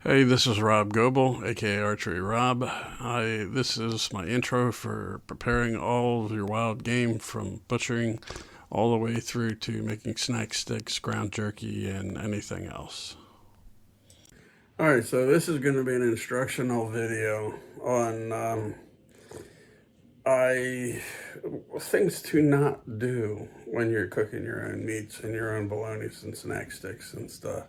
Hey, this is Rob Goebel, aka Archery Rob. This is my intro for preparing all of your wild game, from butchering all the way through to making snack sticks, ground jerky, and anything else. Alright, so this is going to be an instructional video on things to not do when you're cooking your own meats and your own bolognas and snack sticks and stuff.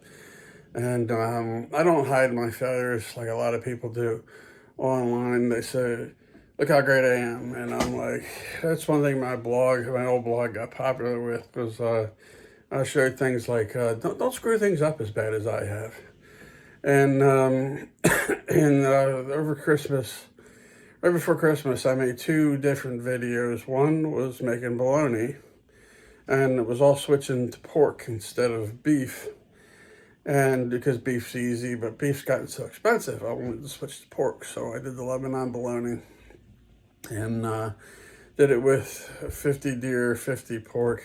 And I don't hide my failures like a lot of people do online. They say, look how great I am. And I'm like, that's one thing my old blog got popular with, was I showed things like, don't screw things up as bad as I have. And over Christmas, right before Christmas, I made two different videos. One was making bologna, and it was all switching to pork instead of beef. And because beef's easy, but beef's gotten so expensive, I wanted to switch to pork. So I did the Lebanon bologna and did it with 50 deer, 50 pork,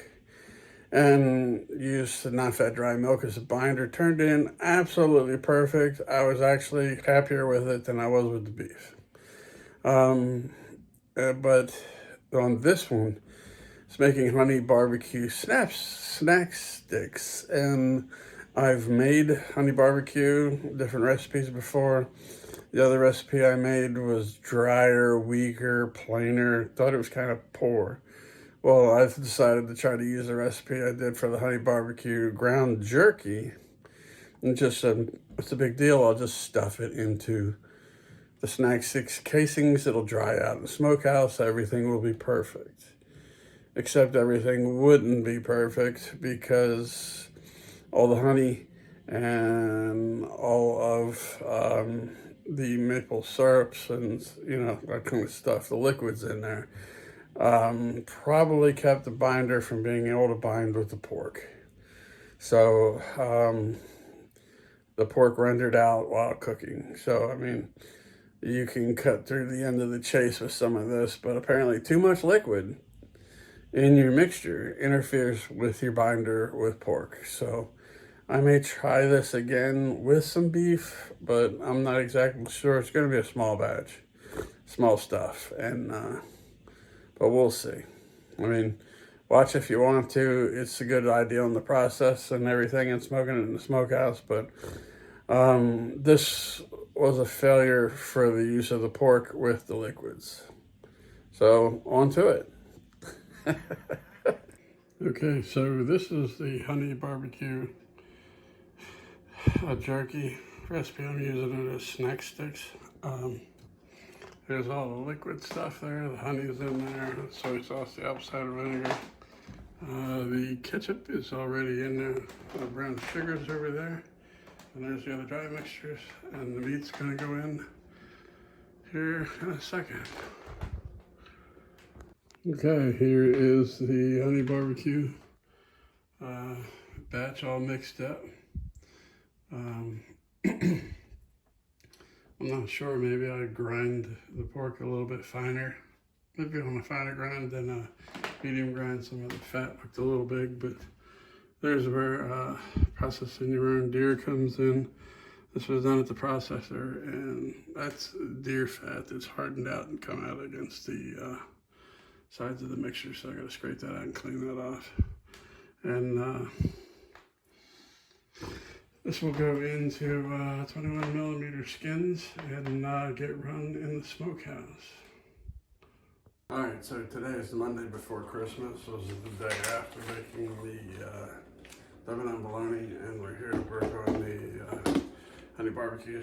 and used the non-fat dry milk as a binder. Turned in absolutely perfect. I was actually happier with it than I was with the beef. But on this one, it's making honey barbecue snack sticks, and I've made honey barbecue, different recipes before. The other recipe I made was drier, weaker, plainer. Thought it was kind of poor. Well, I've decided to try to use the recipe I did for the honey barbecue ground jerky. And just, what's the big deal? I'll just stuff it into the snack sticks casings. It'll dry out in the smokehouse. Everything will be perfect. Except everything wouldn't be perfect because all the honey and all of the maple syrups and, that kind of stuff, the liquids in there, probably kept the binder from being able to bind with the pork. So the pork rendered out while cooking. So, I mean, you can cut through the end of the chase with some of this, but apparently too much liquid in your mixture interferes with your binder with pork. So I may try this again with some beef, but I'm not exactly sure. It's going to be a small batch, small stuff, and but we'll see. I mean, watch if you want to. It's a good idea on the process and everything, and smoking it in the smokehouse. But this was a failure for the use of the pork with the liquids. So on to it. Okay, so this is the honey barbecue jerky recipe. I'm using it as snack sticks. There's all the liquid stuff there. The honey's in there. The soy sauce, the apple cider vinegar. The ketchup is already in there. The brown sugar's over there. And there's the other dry mixtures. And the meat's gonna go in here in a second. Okay, here is the honey barbecue batch all mixed up. I'm not sure, maybe I'd grind the pork a little bit finer. Maybe on a finer grind than a medium grind. Some of the fat looked a little big, but there's where processing your own deer comes in. This was done at the processor, and that's deer fat that's hardened out and come out against the sides of the mixture, so I gotta scrape that out and clean that off. And this will go into 21 millimeter skins and get run in the smokehouse. All right, so today is the Monday before Christmas. This is the day after making the Lebanon bologna, and we're here to work on the honey barbecue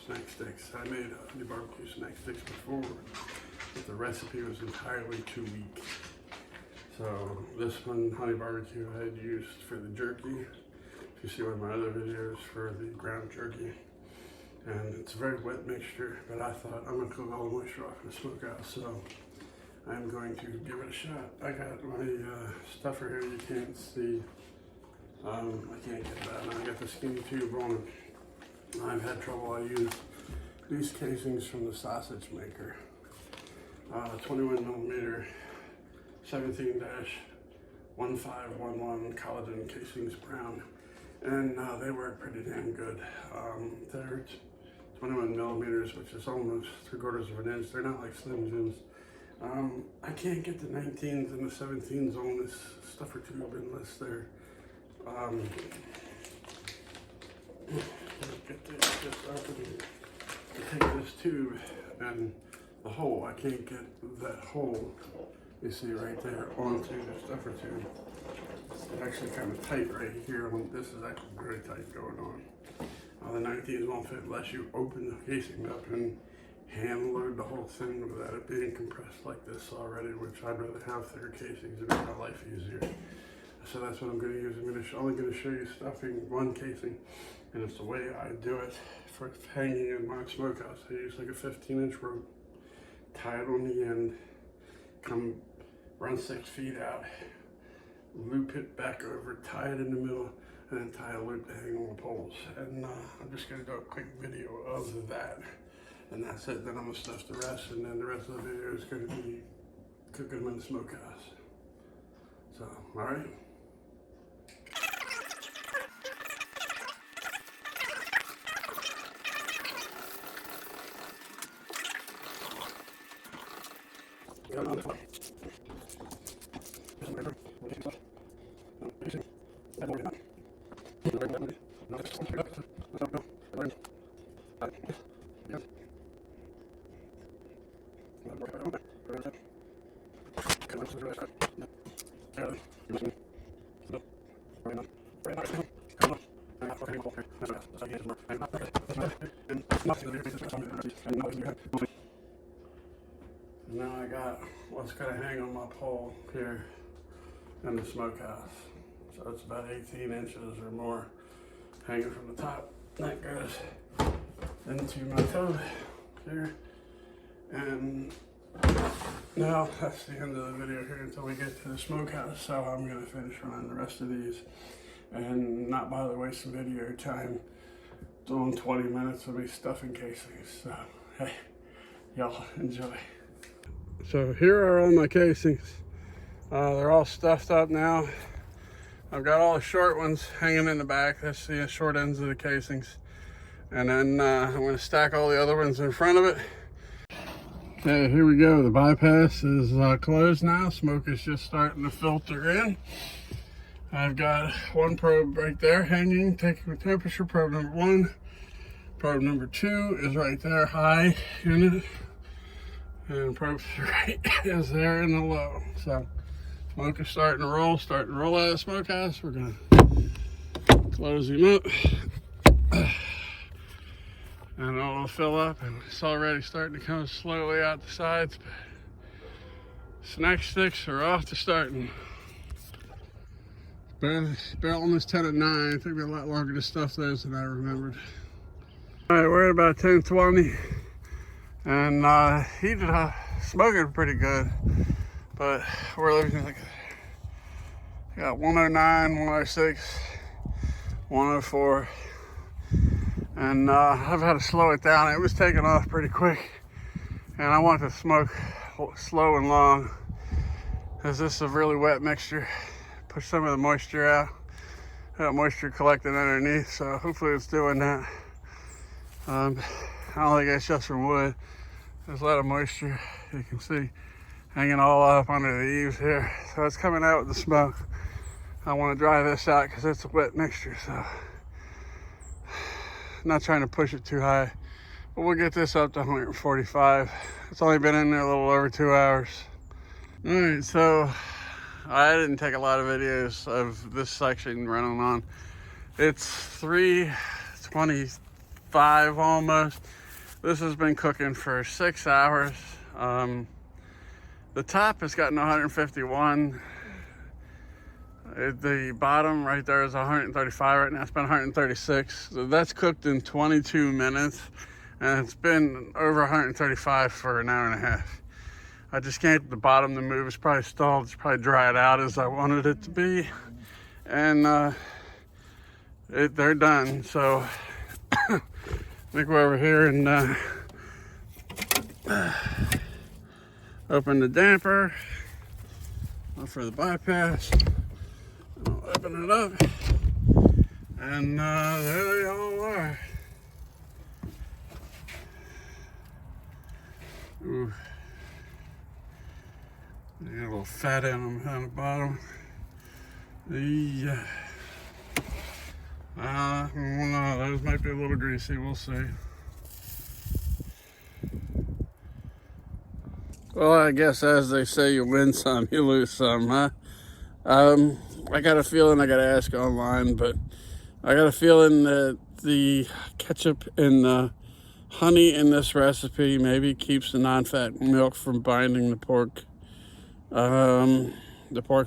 snack sticks. I made honey barbecue snack sticks before, but the recipe was entirely too weak. So this one, honey barbecue, I had used for the jerky. If you see one of my other videos, for the ground jerky. And it's a very wet mixture, but I thought I'm gonna cook all the moisture off in the smokehouse, so I'm going to give it a shot. I got my stuffer here, you can't see. I can't get that, and I got the skinny tube on it. I've had trouble. I used these casings from the sausage maker. 21 millimeter 17-1511 collagen casings, brown. and they work pretty damn good. They're 21 millimeters, which is almost 3/4 of an inch. They're not like Slim Jims. I can't get the 19s and the 17s on this stuffer tube unless they're get this opening to take this tube and the hole. I can't get that hole, you see right there, onto the stuffer tube. It's actually kind of tight right here. This is actually very tight going on. The 19s won't fit unless you open the casing up and hand load the whole thing without it being compressed like this already, which I'd rather have thicker casings to make my life easier. So that's what I'm going to use. I'm only going to show you stuffing one casing, and it's the way I do it for hanging in my smokehouse. I use like a 15-inch rope, tie it on the end, run 6 feet out, loop it back over, tie it in the middle, and then tie a loop to hang on the poles. And I'm just going to do a quick video of that. And that's it. Then I'm going to stuff the rest, and then the rest of the video is going to be cooking them in the smokehouse. So, all right. Now I got what's going to hang on my pole here in the smokehouse. So it's about 18 inches or more hanging from the top. That goes into my toe here. And now that's the end of the video here until we get to the smokehouse. So I'm going to finish running the rest of these and not bother wasting video time doing 20 minutes of me stuffing casings. So hey, y'all enjoy. So here are all my casings. They're all stuffed up now. I've got all the short ones hanging in the back. That's the short ends of the casings. And then I'm going to stack all the other ones in front of it. Okay, here we go. The bypass is closed now. Smoke is just starting to filter in. I've got one probe right there hanging, taking the temperature. Probe number 1. Probe number 2 is right there, high unit. And probe 3 is there in the low. So smoke is starting to roll out of the smokehouse. We're gonna close him up. And it'll fill up, and it's already starting to come slowly out the sides. Snack sticks are off to starting. It's been almost 10 at 9. It took me a lot longer to stuff those than I remembered. All right, we're at about 10:20. And heated up, smoking pretty good, but we're looking like I got 109, 106, 104, and I've had to slow it down. It was taking off pretty quick, and I want to smoke slow and long, because this is a really wet mixture. Push some of the moisture out. That moisture collecting underneath, so hopefully it's doing that. I don't think it's just from wood. There's a lot of moisture, you can see, hanging all up under the eaves here. So it's coming out with the smoke. I want to dry this out because it's a wet mixture, so not trying to push it too high. But we'll get this up to 145. It's only been in there a little over 2 hours. All right, so I didn't take a lot of videos of this section running on. It's 3:25 almost. This has been cooking for 6 hours. The top has gotten 151. The bottom right there is 135 right now. It's been 136. So that's cooked in 22 minutes. And it's been over 135 for an hour and a half. I just can't get the bottom to move. It's probably stalled. It's probably dried out as I wanted it to be. And they're done. So I think we're over here and open the damper for the bypass. I'll open it up And there they all are. Ooh. They got a little fat in them on the bottom. Yeah. No, those might be a little greasy. We'll see. Well, I guess as they say, you win some, you lose some, huh? I got a feeling I got to ask online, but I got a feeling that the ketchup and the honey in this recipe maybe keeps the non-fat milk from binding the pork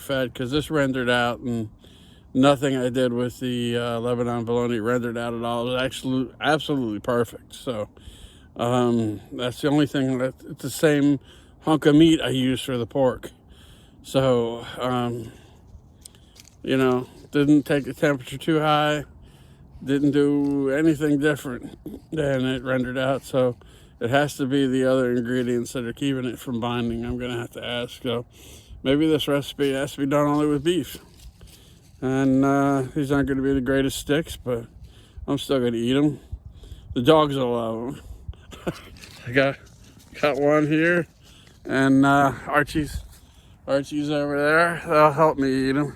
fat, because this rendered out, and nothing I did with the Lebanon bologna rendered out at all. It was absolutely perfect. So that's the only thing. It's the same hunk of meat I use for the pork. So you know, didn't take the temperature too high, didn't do anything different than it rendered out. So it has to be the other ingredients that are keeping it from binding. I'm gonna have to ask. So maybe this recipe has to be done only with beef. And these aren't going to be the greatest sticks, but I'm still going to eat them. The dogs will love them. I got one here, and Archie's over there. They'll help me eat them.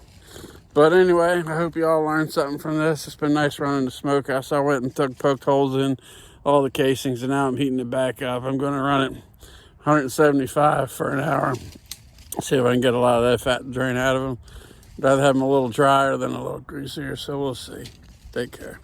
But anyway, I hope you all learned something from this. It's been nice running the smokehouse. I went and poked holes in all the casings, and now I'm heating it back up. I'm going to run it 175 for an hour. See if I can get a lot of that fat to drain out of them. I'd rather have them a little drier than a little greasier, so we'll see. Take care.